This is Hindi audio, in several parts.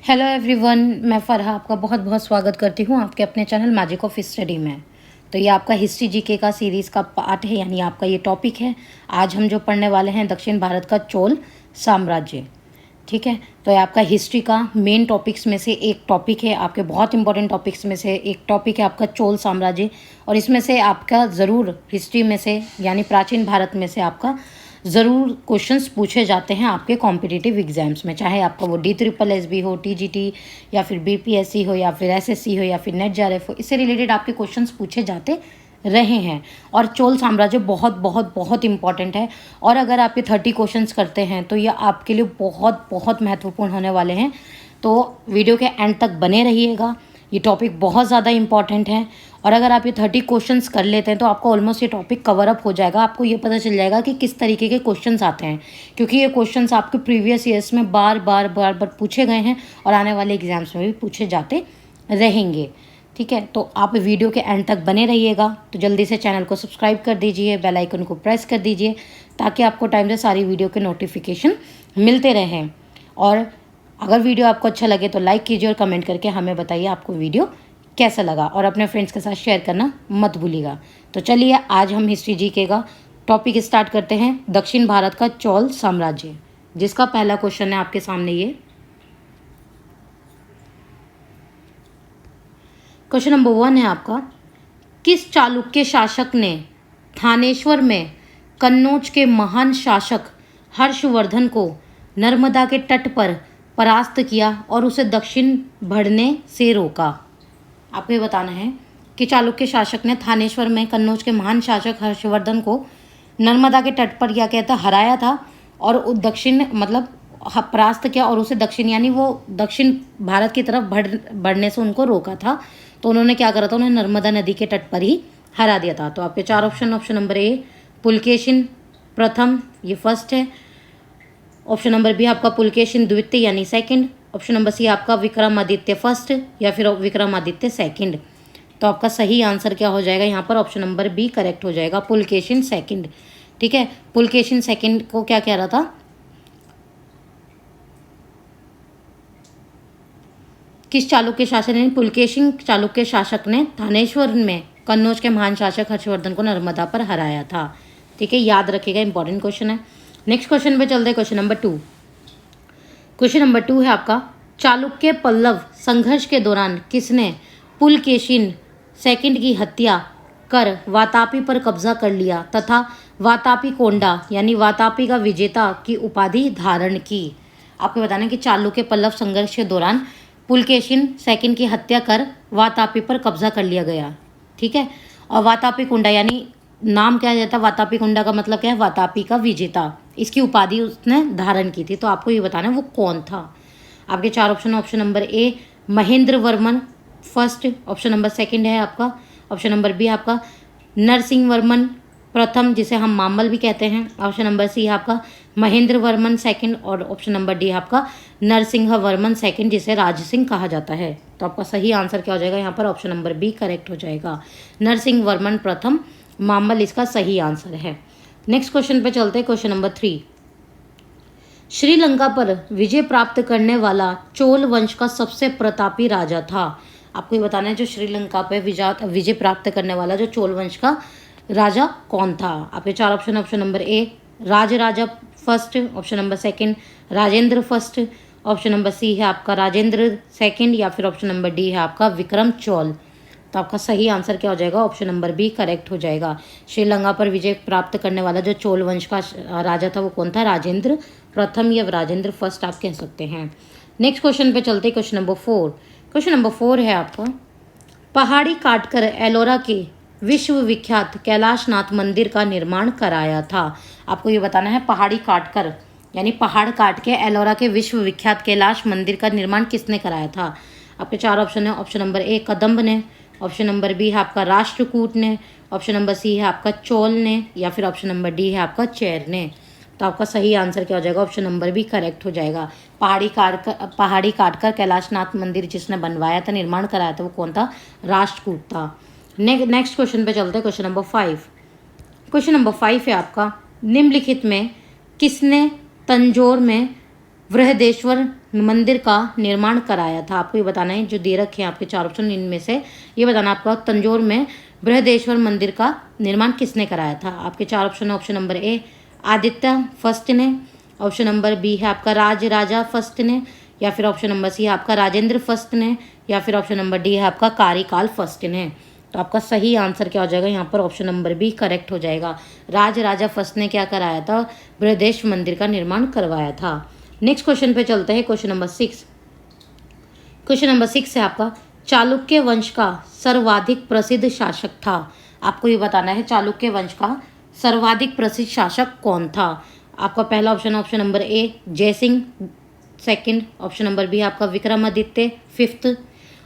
हेलो एवरीवन, मैं फरहा आपका बहुत बहुत स्वागत करती हूँ आपके अपने चैनल मैजिक ऑफ स्टडी में। तो ये आपका हिस्ट्री जीके का सीरीज़ का पार्ट है, यानी आपका ये टॉपिक है। आज हम जो पढ़ने वाले हैं दक्षिण भारत का चोल साम्राज्य। ठीक है, तो ये आपका हिस्ट्री का मेन टॉपिक्स में से एक टॉपिक है, आपके बहुत इंपॉर्टेंट टॉपिक्स में से एक टॉपिक है आपका चोल साम्राज्य। और इसमें से आपका ज़रूर हिस्ट्री में से यानी प्राचीन भारत में से आपका ज़रूर क्वेश्चंस पूछे जाते हैं आपके कॉम्पिटिटिव एग्जाम्स में, चाहे आपका वो DSSB हो, TGT या फिर BPSC हो या फिर SSC हो या फिर नेट JRF हो, इससे रिलेटेड आपके क्वेश्चंस पूछे जाते रहे हैं। और चोल साम्राज्य बहुत बहुत बहुत इंपॉर्टेंट है, और अगर आप ये 30 क्वेश्चंस करते हैं तो ये आपके लिए बहुत बहुत महत्वपूर्ण होने वाले हैं। तो वीडियो के एंड तक बने रहिएगा, ये टॉपिक बहुत ज़्यादा इंपॉर्टेंट है। और अगर आप ये 30 क्वेश्चंस कर लेते हैं तो आपको ऑलमोस्ट ये टॉपिक कवर अप हो जाएगा। आपको ये पता चल जाएगा कि किस तरीके के क्वेश्चंस आते हैं, क्योंकि ये क्वेश्चंस आपके प्रीवियस ईयर्स में बार बार पूछे गए हैं और आने वाले एग्जाम्स में भी पूछे जाते रहेंगे। ठीक है, तो आप वीडियो के एंड तक बने रहिएगा। तो जल्दी से चैनल को सब्सक्राइब कर दीजिए, बेल आइकन को प्रेस कर दीजिए, ताकि आपको टाइम से सारी वीडियो के नोटिफिकेशन मिलते रहें। और अगर वीडियो आपको अच्छा लगे तो लाइक कीजिए और कमेंट करके हमें बताइए आपको वीडियो कैसा लगा, और अपने फ्रेंड्स के साथ शेयर करना मत भूलिएगा। तो चलिए आज हम हिस्ट्री जीके का टॉपिक स्टार्ट करते हैं, दक्षिण भारत का चोल साम्राज्य, जिसका पहला क्वेश्चन है आपके सामने। ये क्वेश्चन नंबर 1 है आपका, किस चालुक्य शासक ने थानेश्वर में कन्नौज के महान शासक हर्षवर्धन को नर्मदा के तट पर परास्त किया और उसे दक्षिण बढ़ने से रोका? आपको ये बताना है कि चालुक्य शासक ने थानेश्वर में कन्नौज के महान शासक हर्षवर्धन को नर्मदा के तट पर क्या कहता हराया था, और दक्षिण मतलब परास्त किया और उसे दक्षिण यानी वो दक्षिण भारत की तरफ बढ़ने से उनको रोका था। तो उन्होंने क्या करा था, उन्हें नर्मदा नदी के तट पर ही हरा दिया था। तो आपके 4 ऑप्शन नंबर ए पुलकेशिन प्रथम, ये फर्स्ट है। ऑप्शन नंबर बी आपका पुलकेशिन द्वितीय यानी सेकंड। ऑप्शन नंबर सी आपका विक्रमादित्य फर्स्ट या फिर विक्रमादित्य सेकंड। तो आपका सही आंसर क्या हो जाएगा यहाँ पर? ऑप्शन नंबर बी करेक्ट हो जाएगा, पुलकेशिन सेकंड। ठीक है, पुलकेशिन सेकंड को क्या कह रहा था, किस चालुक्य शासक ने, पुलकेशिन चालुक्य शासक ने थानेश्वर में कन्नौज के महान शासक हर्षवर्धन को नर्मदा पर हराया था। ठीक है, याद रखिएगा, इंपॉर्टेंट क्वेश्चन है। नेक्स्ट क्वेश्चन पे चलते हैं, क्वेश्चन नंबर 2। क्वेश्चन नंबर 2 है आपका, चालुक्य पल्लव संघर्ष के दौरान किसने पुलकेशिन सेकंड की हत्या कर वातापी पर कब्जा कर लिया तथा वातापी कोंडा यानी वातापी का विजेता की उपाधि धारण की? आपको बताना है कि चालुक्य पल्लव संघर्ष के दौरान पुलकेशिन सेकंड की हत्या कर वातापी पर कब्जा कर लिया गया। ठीक है, और वातापी कुंडा यानी नाम क्या जाता है, वातापी कुंडा का मतलब क्या है, वातापी का विजेता, इसकी उपाधि उसने धारण की थी। तो आपको ये बताना है वो कौन था। आपके 4 ऑप्शन, ऑप्शन नंबर ए Mahendra Varman first, option number second है आपका, ऑप्शन नंबर बी आपका नरसिंह वर्मन प्रथम, जिसे हम मामल भी कहते हैं, ऑप्शन नंबर सी है आपका महेंद्र वर्मन सेकंड, और ऑप्शन नंबर डी आपका नरसिंह वर्मन सेकंड, जिसे राज सिंह कहा जाता है। तो आपका सही आंसर क्या हो जाएगा यहाँ पर? ऑप्शन नंबर बी करेक्ट हो जाएगा, नरसिंह वर्मन प्रथम मामल इसका सही आंसर है। नेक्स्ट क्वेश्चन पे चलते हैं, क्वेश्चन नंबर 3। श्रीलंका पर विजय प्राप्त करने वाला चोल वंश का सबसे प्रतापी राजा था। आपको ये बताना है जो श्रीलंका पे विजय प्राप्त करने वाला जो चोल वंश का राजा कौन था। आपके 4 option, option number A Rajaraja first, option number second Rajendra first, option number C है आपका राजेंद्र सेकंड, या फिर ऑप्शन नंबर डी है आपका विक्रम चोल। तो आपका सही आंसर क्या हो जाएगा? ऑप्शन नंबर बी करेक्ट हो जाएगा। श्रीलंका पर विजय प्राप्त करने वाला जो चोल वंश का राजा था वो कौन था? राजेंद्र प्रथम या राजेंद्र फर्स्ट आप कह सकते हैं। नेक्स्ट क्वेश्चन पे चलते हैं, क्वेश्चन नंबर 4। क्वेश्चन नंबर 4 है आपका, पहाड़ी काटकर एलोरा के विश्व विख्यात कैलाशनाथ मंदिर का निर्माण कराया था। आपको ये बताना है पहाड़ी काटकर यानी पहाड़ काट के एलोरा के विश्व विख्यात कैलाश मंदिर का निर्माण किसने कराया था? आपके 4 ऑप्शन है, ऑप्शन नंबर ए कदम्ब ने, ऑप्शन नंबर बी है आपका राष्ट्रकूट ने, ऑप्शन नंबर सी है आपका चोल ने, या फिर ऑप्शन नंबर डी है आपका चेर ने। तो आपका सही आंसर क्या हो जाएगा? ऑप्शन नंबर बी करेक्ट हो जाएगा। पहाड़ी काटकर कैलाशनाथ मंदिर जिसने बनवाया था, निर्माण कराया था, वो कौन था? राष्ट्रकूट था। नेक्स्ट क्वेश्चन पे चलते हैं, क्वेश्चन नंबर 5। क्वेश्चन नंबर 5 है आपका, निम्नलिखित में किसने तंजौर में बृहदेश्वर मंदिर का निर्माण कराया था? आपको ये बताना है, जो दे रखे हैं आपके चार ऑप्शन, इनमें से ये बताना आपका तंजौर में बृहदेश्वर मंदिर का निर्माण किसने कराया था? आपके चार ऑप्शन है। ऑप्शन नंबर ए आदित्य फर्स्ट ने, ऑप्शन नंबर बी है आपका राज राजा फर्स्ट ने, या फिर ऑप्शन नंबर सी है आपका राजेंद्र फर्स्ट ने, या फिर ऑप्शन नंबर डी है आपका कारिकाल फर्स्ट ने। तो आपका सही आंसर क्या हो जाएगा यहाँ पर? ऑप्शन नंबर बी करेक्ट हो जाएगा। राज राजा फर्स्ट ने क्या कराया था? बृहदेश्वर मंदिर का निर्माण करवाया था। नेक्स्ट क्वेश्चन पे चलते हैं, क्वेश्चन नंबर 6। क्वेश्चन नंबर 6 है आपका, चालुक्य वंश का सर्वाधिक प्रसिद्ध शासक था? आपको ये बताना है चालुक्य वंश का सर्वाधिक प्रसिद्ध शासक कौन था? आपका पहला ऑप्शन है option number A Jaisingh second, option number B आपका Vikramaditya fifth,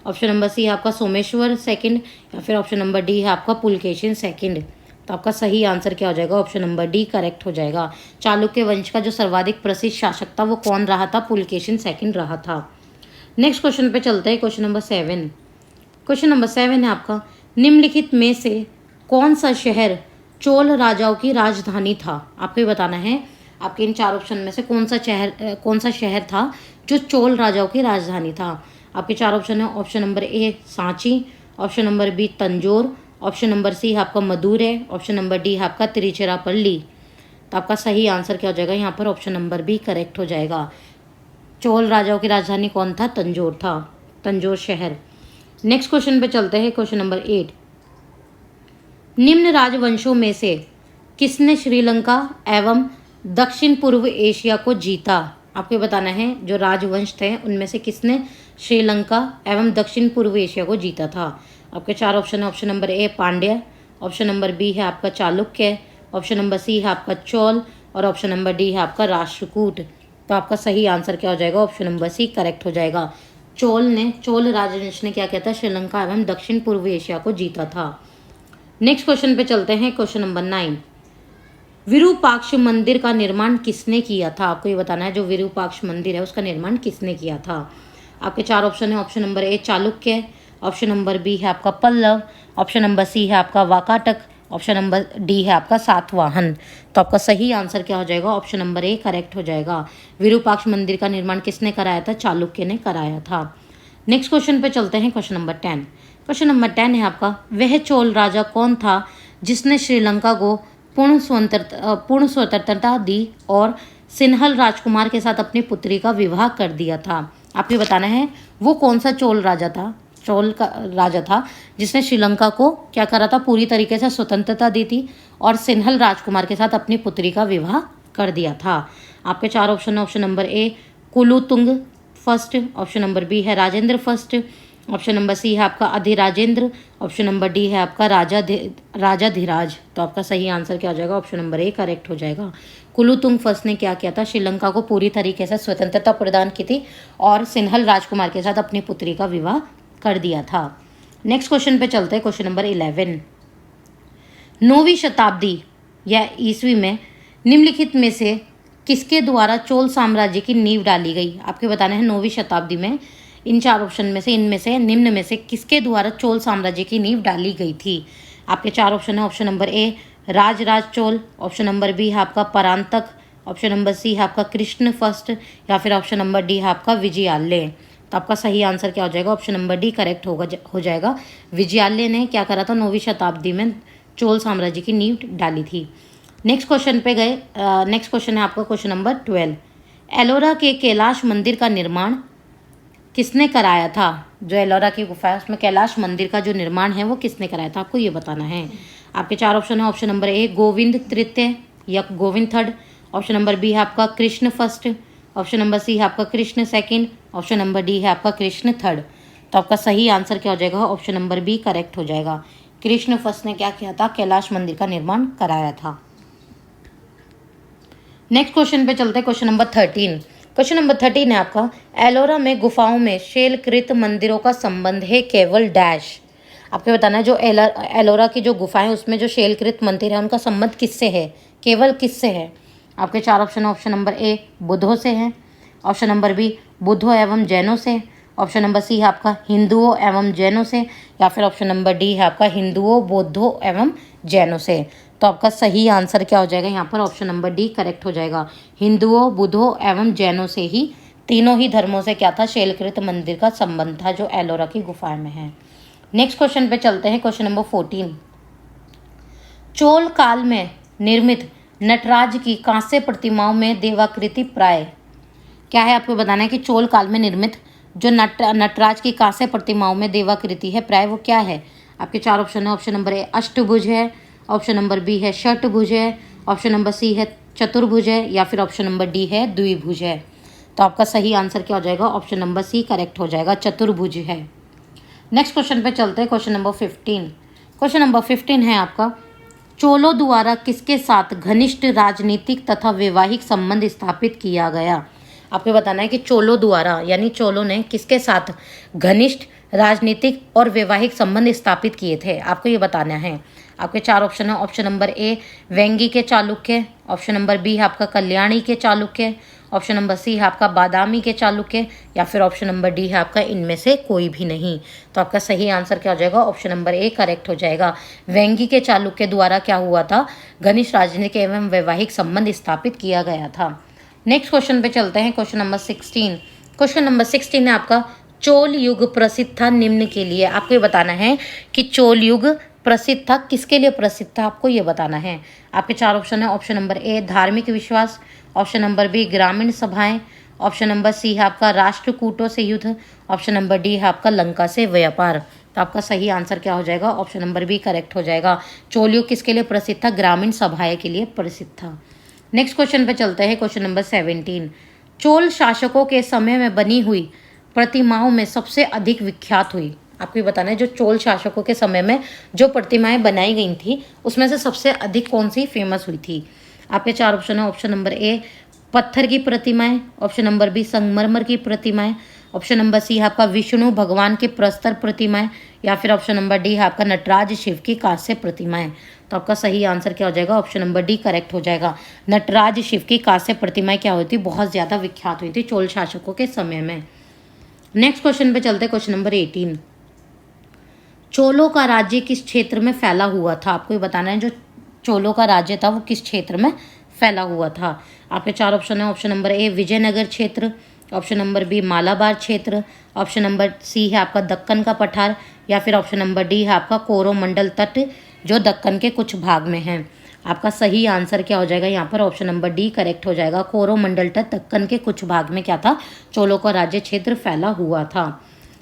option number C है आपका सोमेश्वर सेकंड, या फिर ऑप्शन नंबर डी है आपका पुलकेशिन सेकंड। तो आपका सही आंसर क्या हो जाएगा? ऑप्शन नंबर डी करेक्ट हो जाएगा। चालुक्य वंश का जो सर्वाधिक प्रसिद्ध शासक था वो कौन रहा था? पुलकेशिन सेकंड रहा था। नेक्स्ट क्वेश्चन पे चलते हैं, क्वेश्चन नंबर 7। क्वेश्चन नंबर 7 है आपका, निम्नलिखित में से कौन सा शहर चोल राजाओं की राजधानी था? आपको ये बताना है आपके इन चार ऑप्शन में से कौन सा शहर था जो चोल राजाओं की राजधानी था? आपके चार ऑप्शन है। Option number A Sanchi, option number B Tanjore, option number C है आपका मदुरै, ऑप्शन नंबर डी है आपका तिरुचिरापल्ली। तो आपका सही आंसर क्या हो जाएगा यहाँ पर? ऑप्शन नंबर बी करेक्ट हो जाएगा। चोल राजाओं की राजधानी कौन था? तंजौर था, तंजौर शहर। नेक्स्ट क्वेश्चन पे चलते हैं, क्वेश्चन नंबर 8। निम्न राजवंशों में से किसने श्रीलंका एवं दक्षिण पूर्व एशिया को जीता? आपको बताना है जो राजवंश थे उनमें से किसने श्रीलंका एवं दक्षिण पूर्व एशिया को जीता था? आपके चार ऑप्शन है। Option number A Pandya, option number B है आपका चालुक्य, ऑप्शन नंबर सी है आपका चोल, और ऑप्शन नंबर डी है आपका राष्ट्रकूट। तो आपका सही आंसर क्या हो जाएगा? ऑप्शन नंबर सी करेक्ट हो जाएगा। चोल राजवंश ने क्या किया था? श्रीलंका एवं दक्षिण पूर्व एशिया को जीता था। नेक्स्ट क्वेश्चन पे चलते हैं, क्वेश्चन नंबर 9। विरूपाक्ष मंदिर का निर्माण किसने किया था? आपको ये बताना है जो विरूपाक्ष मंदिर है उसका निर्माण किसने किया था? आपके चार ऑप्शन है। Option number A Chalukya, option number B है आपका पल्लव, ऑप्शन नंबर सी है आपका वाकाटक, ऑप्शन नंबर डी है आपका सातवाहन। तो आपका सही आंसर क्या हो जाएगा? ऑप्शन नंबर ए करेक्ट हो जाएगा। विरूपाक्ष मंदिर का निर्माण किसने कराया था? चालुक्य ने कराया था। नेक्स्ट क्वेश्चन पे चलते हैं, क्वेश्चन नंबर 10। क्वेश्चन नंबर 10 है आपका, वह चोल राजा कौन था जिसने श्रीलंका को पूर्ण स्वतंत्रता दी और सिन्हल राजकुमार के साथ अपनी पुत्री का विवाह कर दिया था? आपको बताना है वो कौन सा चोल का राजा था जिसने श्रीलंका को क्या करा था? पूरी तरीके से स्वतंत्रता दी थी और सिन्हल राजकुमार के साथ अपनी पुत्री का विवाह कर दिया था। आपके चार ऑप्शन है। Option number A Kulutunga first, option number B है Rajendra first, option number C है आपका अधिराजेंद्र, ऑप्शन नंबर डी है आपका राजाधिराज। तो आपका सही आंसर क्या हो जाएगा? ऑप्शन नंबर ए करेक्ट हो जाएगा। कुलुतुंग फर्स्ट ने क्या किया था? श्रीलंका को पूरी तरीके से स्वतंत्रता प्रदान की थी और सिन्हल राजकुमार के साथ अपनी पुत्री का विवाह कर दिया था। नेक्स्ट क्वेश्चन पे चलते हैं, क्वेश्चन नंबर 11। 9वीं शताब्दी या ईस्वी में निम्नलिखित में से किसके द्वारा चोल साम्राज्य की नींव डाली गई? आपके बताना है 9वीं शताब्दी में इन चार ऑप्शन में से इनमें से निम्न में से किसके द्वारा चोल साम्राज्य की नींव डाली गई थी? आपके चार ऑप्शन है। Option number A Rajaraja Chola, option number B है आपका परांतक, ऑप्शन नंबर सी है आपका कृष्ण फर्स्ट, या फिर ऑप्शन नंबर डी है आपका विजयालय। तो आपका सही आंसर क्या हो जाएगा? ऑप्शन नंबर डी करेक्ट हो जाएगा। विजयालय ने क्या करा था? 9वीं शताब्दी में चोल साम्राज्य की नींव डाली थी। नेक्स्ट क्वेश्चन पे गए। नेक्स्ट क्वेश्चन है आपका क्वेश्चन नंबर 12। एलोरा के कैलाश मंदिर का निर्माण किसने कराया था? जो एलोरा की गुफा है उसमें कैलाश मंदिर का जो निर्माण है वो किसने कराया था? आपको ये बताना है। आपके चार ऑप्शन है। ऑप्शन नंबर ए गोविंद तृतीय या Govinda third, option number B है आपका Krishna first, option number C है आपका Krishna second, option number D है आपका कृष्ण थर्ड। तो आपका सही आंसर क्या हो जाएगा? ऑप्शन नंबर बी करेक्ट हो जाएगा। कृष्ण फर्स्ट ने क्या किया था? कैलाश मंदिर का निर्माण कराया था। नेक्स्ट क्वेश्चन पे चलते हैं, क्वेश्चन नंबर 13। क्वेश्चन नंबर 13 है आपका, एलोरा में गुफाओं में शैलकृत मंदिरों का संबंध है केवल डैश। आपको बताना है जो एलोरा की जो गुफाएं उसमें जो शैलकृत मंदिर है उनका संबंध किससे है? केवल किससे है? आपके चार ऑप्शन है। ऑप्शन नंबर ए बुद्धों से है, ऑप्शन नंबर बी बुद्धों एवं जैनों से, ऑप्शन नंबर सी है आपका हिंदुओं एवं जैनों से, या फिर ऑप्शन नंबर डी है आपका हिंदुओं बौद्धों एवं जैनों से। तो आपका सही आंसर क्या हो जाएगा यहाँ पर? ऑप्शन नंबर डी करेक्ट हो जाएगा। हिंदुओं, बुद्धों एवं जैनों से ही, तीनों ही धर्मों से क्या था? शैलकृत मंदिर का संबंध था जो एलोरा की गुफा में है। नेक्स्ट क्वेश्चन पे चलते हैं, क्वेश्चन नंबर 14। चोल काल में निर्मित नटराज की कांस्य प्रतिमाओं में देवाकृति प्राय क्या है? आपको बताना है कि चोल काल में निर्मित जो नटराज की कांस्य प्रतिमाओं में देवाकृति है प्राय वो क्या है? आपके चार ऑप्शन है। ऑप्शन नंबर ए अष्टभुज है, ऑप्शन नंबर बी है षटभुज है, ऑप्शन नंबर सी है चतुर्भुज है, या फिर ऑप्शन नंबर डी है द्विभुज है। तो आपका सही आंसर क्या हो जाएगा? ऑप्शन नंबर सी करेक्ट हो जाएगा, चतुर्भुज है। नेक्स्ट क्वेश्चन पे चलते हैं, क्वेश्चन नंबर 15। क्वेश्चन नंबर 15 है आपका, चोलों द्वारा किसके साथ घनिष्ठ राजनीतिक तथा वैवाहिक संबंध स्थापित किया गया? आपको बताना है कि चोलों द्वारा यानी चोलों ने किसके साथ घनिष्ठ राजनीतिक और वैवाहिक संबंध स्थापित किए थे, आपको ये बताना है। आपके चार ऑप्शन है। ऑप्शन नंबर ए वेंगी के चालुक्य, ऑप्शन नंबर बी है आपका कल्याणी के चालुक्य, ऑप्शन नंबर सी है आपका बादामी के चालुक्य, या फिर ऑप्शन नंबर डी है आपका इनमें से कोई भी नहीं। तो आपका सही आंसर क्या हो जाएगा? ऑप्शन नंबर ए करेक्ट हो जाएगा। वेंगी के चालुक्य द्वारा क्या हुआ था? घनिष्ठ राजनीतिक एवं वैवाहिक संबंध स्थापित किया गया था। नेक्स्ट क्वेश्चन पे चलते हैं, क्वेश्चन नंबर 16। क्वेश्चन नंबर 16 है आपका, चोल युग प्रसिद्ध था निम्न के लिए। आपको ये बताना है कि चोल युग प्रसिद्ध था, किसके लिए प्रसिद्ध था, आपको ये बताना है। आपके चार ऑप्शन है। ऑप्शन नंबर ए धार्मिक विश्वास, ऑप्शन नंबर बी ग्रामीण सभाएं, ऑप्शन नंबर सी है आपका राष्ट्रकूटों से युद्ध, ऑप्शन नंबर डी है आपका लंका से व्यापार। तो आपका सही आंसर क्या हो जाएगा? ऑप्शन नंबर बी करेक्ट हो जाएगा। चोल युग किसके लिए प्रसिद्ध था? ग्रामीण सभाएं के लिए प्रसिद्ध था। नेक्स्ट क्वेश्चन पे चलते हैं, क्वेश्चन नंबर 17। चोल शासकों के समय में बनी हुई प्रतिमाओं में सबसे अधिक विख्यात हुई, आपको ये बताना है जो चोल शासकों के समय में जो प्रतिमाएं बनाई गई थी उसमें से सबसे अधिक कौन सी फेमस हुई थी। आपके चार ऑप्शन है। ऑप्शन नंबर ए पत्थर की प्रतिमाएं, ऑप्शन नंबर बी संगमरमर की प्रतिमाएं, ऑप्शन नंबर सी है आपका विष्णु भगवान की प्रस्तर प्रतिमाएं, या फिर ऑप्शन नंबर डी है आपका नटराज शिव की कांस्य प्रतिमाएं। तो आपका सही आंसर क्या हो जाएगा? ऑप्शन नंबर डी करेक्ट हो जाएगा। नटराज शिव की कांस्य प्रतिमाएं क्या हुई थी? बहुत ज़्यादा विख्यात हुई थी चोल शासकों के समय में। नेक्स्ट क्वेश्चन पे चलते हैं, क्वेश्चन नंबर 18। चोलों का राज्य किस क्षेत्र में फैला हुआ था? आपको ये बताना है जो चोलों का राज्य था वो किस क्षेत्र में फैला हुआ था। आपके चार ऑप्शन है। ऑप्शन नंबर ए विजयनगर क्षेत्र, ऑप्शन नंबर बी मालाबार क्षेत्र, ऑप्शन नंबर सी है आपका दक्कन का पठार, या फिर ऑप्शन नंबर डी है आपका कोरोमंडल तट जो दक्कन के कुछ भाग में है। आपका सही आंसर क्या हो जाएगा यहाँ पर? ऑप्शन नंबर डी करेक्ट हो जाएगा। कोरोमंडल तट दक्कन के कुछ भाग में क्या था? चोलों का राज्य क्षेत्र फैला हुआ था।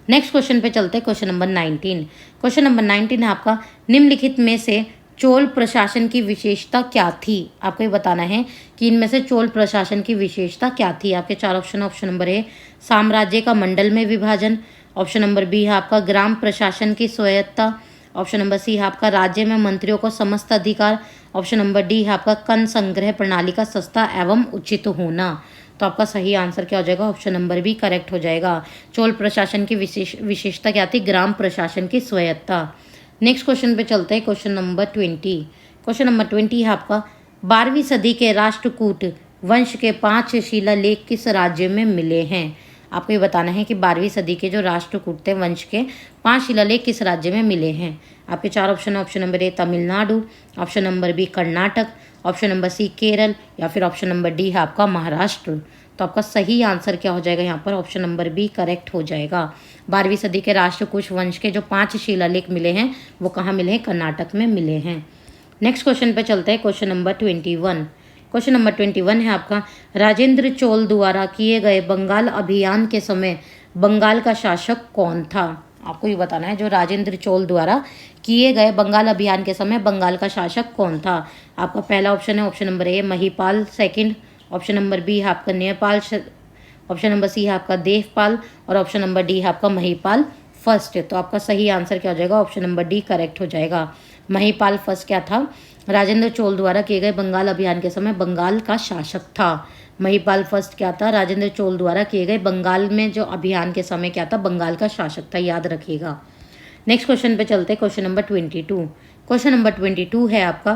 नेक्स्ट क्वेश्चन पे चलते हैं, क्वेश्चन नंबर 19। क्वेश्चन नंबर 19 है आपका, निम्नलिखित में से चोल प्रशासन की विशेषता क्या थी? आपको ये बताना है कि इनमें से चोल प्रशासन की विशेषता क्या थी। आपके चार ऑप्शन। ऑप्शन नंबर ए साम्राज्य का मंडल में विभाजन, ऑप्शन नंबर बी है आपका ग्राम प्रशासन की स्वायत्तता, ऑप्शन नंबर सी है आपका राज्य में मंत्रियों को समस्त अधिकार, ऑप्शन नंबर डी है आपका कन संग्रह प्रणाली का सस्ता एवं उचित होना। तो आपका सही आंसर क्या हो जाएगा? ऑप्शन नंबर बी करेक्ट हो जाएगा। चोल प्रशासन की विशेषता क्या थी? ग्राम प्रशासन की स्वायत्तता। नेक्स्ट क्वेश्चन पे चलते हैं, क्वेश्चन नंबर 20। क्वेश्चन नंबर 20 है आपका, 12वीं सदी के राष्ट्रकूट वंश के 5 शिलालेख किस राज्य में मिले हैं? आपको ये बताना है कि 12वीं सदी के जो राष्ट्रकूट थे वंश के 5 शिलालेख किस राज्य में मिले हैं। आपके चार ऑप्शन है। Option number A Tamil Nadu, option number B Karnataka, option number C Kerala, या फिर ऑप्शन नंबर डी है आपका महाराष्ट्र। तो आपका सही आंसर क्या हो जाएगा यहाँ पर? ऑप्शन नंबर बी करेक्ट हो जाएगा। 12वीं सदी के राष्ट्रकूट वंश के जो 5 शिलालेख मिले हैं वो कहाँ मिले हैं? कर्नाटक में मिले हैं। नेक्स्ट क्वेश्चन पे चलते हैं, क्वेश्चन नंबर 21। क्वेश्चन नंबर 21 है आपका, राजेंद्र चोल द्वारा किए गए बंगाल अभियान के समय बंगाल का शासक कौन था? आपको ये बताना है जो राजेंद्र चोल द्वारा किए गए बंगाल अभियान के समय बंगाल का शासक कौन था। आपका पहला ऑप्शन है। Option number A Mahipal second, option number B है आपका न्यायपाल, ऑप्शन नंबर सी है आपका देवपाल, और ऑप्शन नंबर डी है आपका महिपाल फर्स्ट। तो आपका सही आंसर क्या हो जाएगा? ऑप्शन नंबर डी करेक्ट हो जाएगा। महिपाल फर्स्ट क्या था? राजेंद्र चोल द्वारा किए गए बंगाल अभियान के समय बंगाल का शासक था। महिपाल फर्स्ट क्या था? राजेंद्र चोल द्वारा किए गए बंगाल में जो अभियान के समय क्या था? बंगाल का शासक था, याद रखिएगा। नेक्स्ट क्वेश्चन पे चलते हैं, क्वेश्चन नंबर 22। क्वेश्चन नंबर 22 है आपका,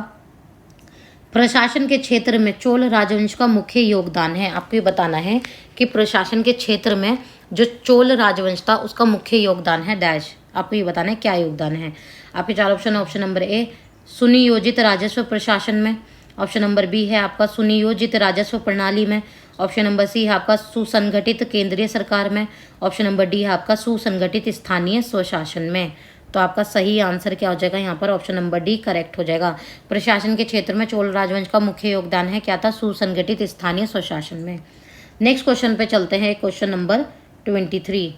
प्रशासन के क्षेत्र में चोल राजवंश का मुख्य योगदान है। आपको ये बताना है कि प्रशासन के क्षेत्र में जो चोल राजवंश था उसका मुख्य योगदान है डैश। आपको ये बताना है क्या योगदान है। आपके चार ऑप्शन है। ऑप्शन नंबर ए सुनियोजित राजस्व प्रशासन में, ऑप्शन नंबर बी है आपका सुनियोजित राजस्व प्रणाली में, ऑप्शन नंबर सी है आपका सुसंगठित केंद्रीय सरकार में, ऑप्शन नंबर डी है आपका सुसंगठित स्थानीय स्वशासन में। तो आपका सही आंसर क्या हो जाएगा यहाँ पर? ऑप्शन नंबर डी करेक्ट हो जाएगा। प्रशासन के क्षेत्र में चोल राजवंश का मुख्य योगदान है क्या था? सुसंगठित स्थानीय स्वशासन में। नेक्स्ट क्वेश्चन पे चलते हैं, क्वेश्चन नंबर 23।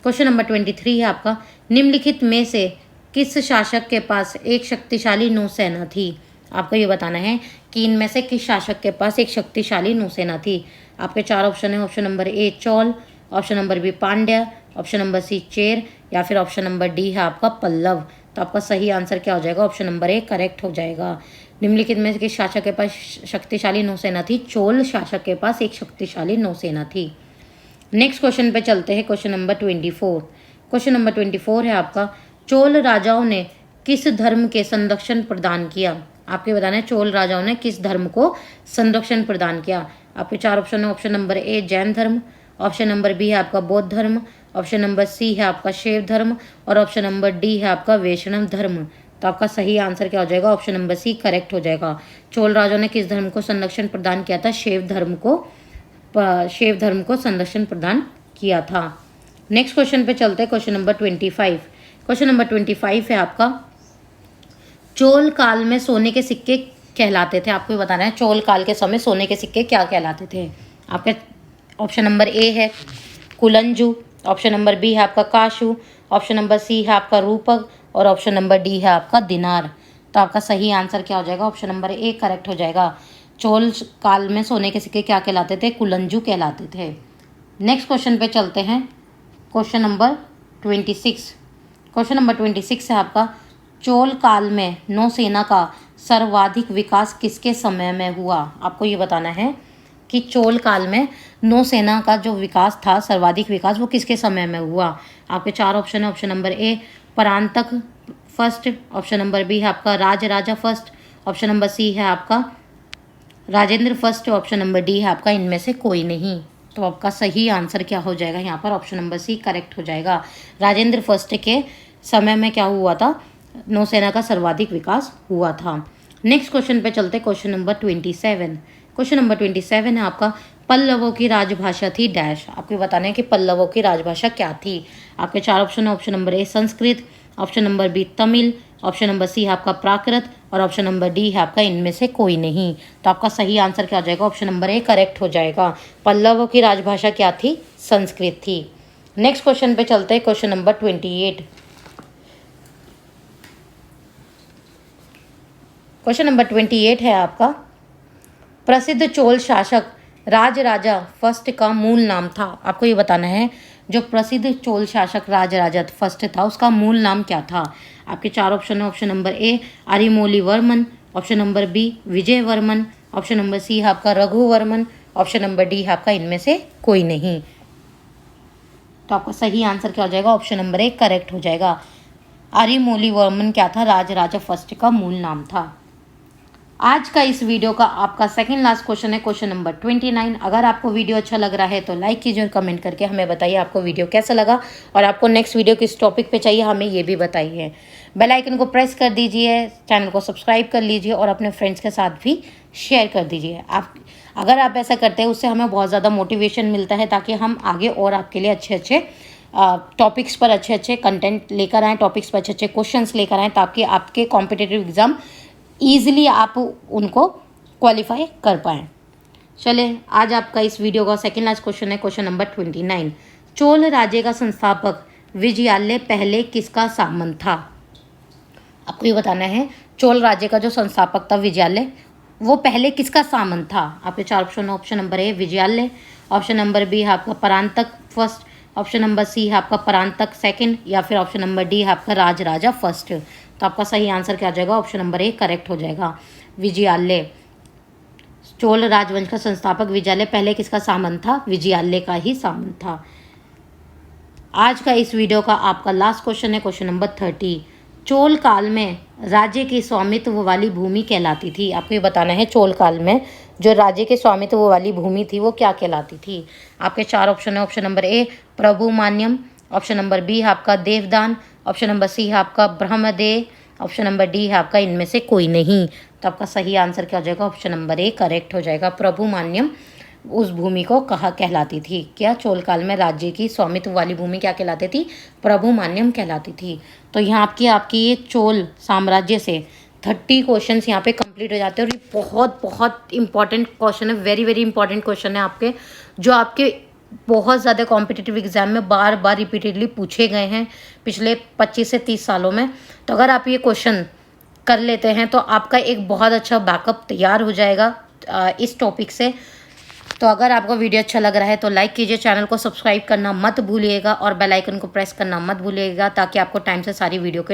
क्वेश्चन नंबर 23 है आपका, निम्नलिखित में से किस शासक के पास एक शक्तिशाली नौसेना थी? आपको ये बताना है कि इनमें से किस शासक के पास एक शक्तिशाली नौसेना थी। आपके चार ऑप्शन है, option number A Chola, option number B Pandya, option number C Chera या फिर ऑप्शन नंबर डी है आपका पल्लव। तो आपका सही आंसर क्या हो जाएगा? ऑप्शन नंबर ए करेक्ट हो जाएगा। निम्नलिखित में से किस शासक के पास शक्तिशाली नौसेना थी? चोल शासक के पास एक शक्तिशाली नौसेना थी। नेक्स्ट क्वेश्चन पे चलते हैं, क्वेश्चन नंबर 24। क्वेश्चन नंबर 24 है आपका, चोल राजाओं ने किस धर्म के संरक्षण प्रदान किया? आपके बताना है चोल राजाओं ने किस धर्म को संरक्षण प्रदान किया। आपके चार ऑप्शन है, ऑप्शन नंबर ए जैन धर्म, ऑप्शन नंबर बी है आपका बौद्ध धर्म, ऑप्शन नंबर सी है आपका शैव धर्म और ऑप्शन नंबर डी है आपका वैष्णव धर्म। तो आपका सही आंसर क्या हो जाएगा? ऑप्शन नंबर सी करेक्ट हो जाएगा। चोल राजाओं ने किस धर्म को संरक्षण प्रदान किया था? शैव धर्म को संरक्षण प्रदान किया था। नेक्स्ट क्वेश्चन पे चलते हैं, क्वेश्चन नंबर 25। क्वेश्चन नंबर 25 है आपका, चोल काल में सोने के सिक्के कहलाते थे। आपको बताना है चोल काल के समय सोने के सिक्के क्या कहलाते थे। आपके ऑप्शन नंबर ए है कुलंजू, ऑप्शन नंबर बी है आपका काशू, ऑप्शन नंबर सी है आपका रूपक और ऑप्शन नंबर डी है आपका दिनार। तो आपका सही आंसर क्या हो जाएगा? ऑप्शन नंबर ए करेक्ट हो जाएगा। चोल काल में सोने के सिक्के क्या कहलाते थे? कुलंजू कहलाते थे। नेक्स्ट क्वेश्चन पे चलते हैं, क्वेश्चन नंबर 26। क्वेश्चन नंबर 26 है आपका, चोल काल में नौसेना का सर्वाधिक विकास किसके समय में हुआ? आपको ये बताना है कि चोल काल में नौसेना का जो विकास था, सर्वाधिक विकास, वो किसके समय में हुआ। आपके चार ऑप्शन है, option number A Parantaka first, option number B है आपका Rajaraja first, option number C है आपका Rajendra first, option number D है आपका इनमें से कोई नहीं। तो आपका सही आंसर क्या हो जाएगा यहाँ पर? ऑप्शन नंबर सी करेक्ट हो जाएगा। राजेंद्र फर्स्ट के समय में क्या हुआ था? नौसेना का सर्वाधिक विकास हुआ था। नेक्स्ट क्वेश्चन पे चलते, क्वेश्चन नंबर 27। क्वेश्चन नंबर 27 है आपका, पल्लवों की राजभाषा थी डैश। आपको बताना है कि पल्लवों की राजभाषा क्या थी। आपके चार ऑप्शन है, option number A Sanskrit, option number B Tamil, option number C है आपका प्राकृत और ऑप्शन नंबर डी है आपका इनमें से कोई नहीं। तो आपका सही आंसर क्या हो जाएगा? ऑप्शन नंबर ए करेक्ट हो जाएगा। पल्लवों की राजभाषा क्या थी? संस्कृत थी। नेक्स्ट क्वेश्चन पे चलते हैं, क्वेश्चन नंबर 28। क्वेश्चन नंबर 28 है आपका, प्रसिद्ध चोल शासक राजराजा फर्स्ट का मूल नाम था। आपको ये बताना है जो प्रसिद्ध चोल शासक राजराजा फर्स्ट था उसका मूल नाम क्या था। आपके चार ऑप्शन है, option number A Arimoli Varman, option number B Vijay Varman, option number C है आपका रघुवर्मन, ऑप्शन नंबर डी है आपका इनमें से कोई नहीं। तो आपका सही आंसर क्या हो जाएगा? ऑप्शन नंबर ए करेक्ट हो जाएगा। अरिमोली वर्मन क्या था? राजराजा फर्स्ट का मूल नाम था। आज का इस वीडियो का आपका सेकंड लास्ट क्वेश्चन है, क्वेश्चन नंबर 29। अगर आपको वीडियो अच्छा लग रहा है तो लाइक कीजिए और कमेंट करके हमें बताइए आपको वीडियो कैसा लगा और आपको नेक्स्ट वीडियो किस टॉपिक पे चाहिए हमें ये भी बताइए। बेल आइकन को प्रेस कर दीजिए, चैनल को सब्सक्राइब कर लीजिए और अपने फ्रेंड्स के साथ भी शेयर कर दीजिए। अगर आप ऐसा करते हैं उससे हमें बहुत ज़्यादा मोटिवेशन मिलता है ताकि हम आगे और आपके लिए अच्छे टॉपिक्स पर अच्छे कंटेंट लेकर आएँ, टॉपिक्स पर अच्छे क्वेश्चंस लेकर आएँ ताकि आपके कॉम्पिटिटिव एग्ज़ाम ईजिली आप उनको क्वालिफाई कर पाएँ। चलिए, आज आपका इस वीडियो का सेकंड लास्ट क्वेश्चन है, क्वेश्चन नंबर 29। चोल राज्य का संस्थापक विजयालय पहले किसका सामंत था? आपको ये बताना है चोल राज्य का जो संस्थापक था विजयालय, वो पहले किसका सामंत था। आपके चार option, option number A Vijayalaya, option number B है आपका Parantaka first, option number C है आपका परांतक सेकंड या फिर ऑप्शन नंबर डी है आपका राजराजा फर्स्ट। तो आपका सही आंसर क्या आ जाएगा? ऑप्शन नंबर ए करेक्ट हो जाएगा। विजयालय, चोल राजवंश का संस्थापक विजयालय पहले किसका सामंत था? विजयालय का ही सामंत था। आज का इस वीडियो का आपका लास्ट क्वेश्चन है, क्वेश्चन नंबर 30। चोल काल में राज्य की स्वामित्व वाली भूमि कहलाती थी। आपको ये बताना है चोल काल में जो राज्य के स्वामित्व वाली भूमि थी वो क्या कहलाती थी। आपके चार ऑप्शन है, option number A Prabhumanyam, option number B है आपका देवदान, ऑप्शन नंबर सी है आपका ब्रह्मदेय, ऑप्शन नंबर डी है आपका इनमें से कोई नहीं। तो आपका सही आंसर क्या हो जाएगा? ऑप्शन नंबर ए करेक्ट हो जाएगा। प्रभुमान्यम उस भूमि को कहा कहलाती थी। क्या चोल काल में राज्य की स्वामित्व वाली भूमि क्या कहलाती थी? प्रभुमान्यम कहलाती थी। तो यहाँ आपकी ये चोल साम्राज्य से 30 क्वेश्चंस यहाँ पे कंप्लीट हो जाते हैं। और ये बहुत बहुत इंपॉर्टेंट क्वेश्चन है, वेरी वेरी इंपॉर्टेंट क्वेश्चन है आपके, जो आपके बहुत ज़्यादा कॉम्पिटिटिव एग्जाम में बार बार रिपीटेडली पूछे गए हैं पिछले 25 से 30 सालों में। तो अगर आप ये क्वेश्चन कर लेते हैं तो आपका एक बहुत अच्छा बैकअप तैयार हो जाएगा इस टॉपिक से। तो अगर आपको वीडियो अच्छा लग रहा है तो लाइक कीजिए, चैनल को सब्सक्राइब करना मत भूलिएगा और बेल आइकन को प्रेस करना मत भूलिएगा, ताकि आपको टाइम से सारी वीडियो के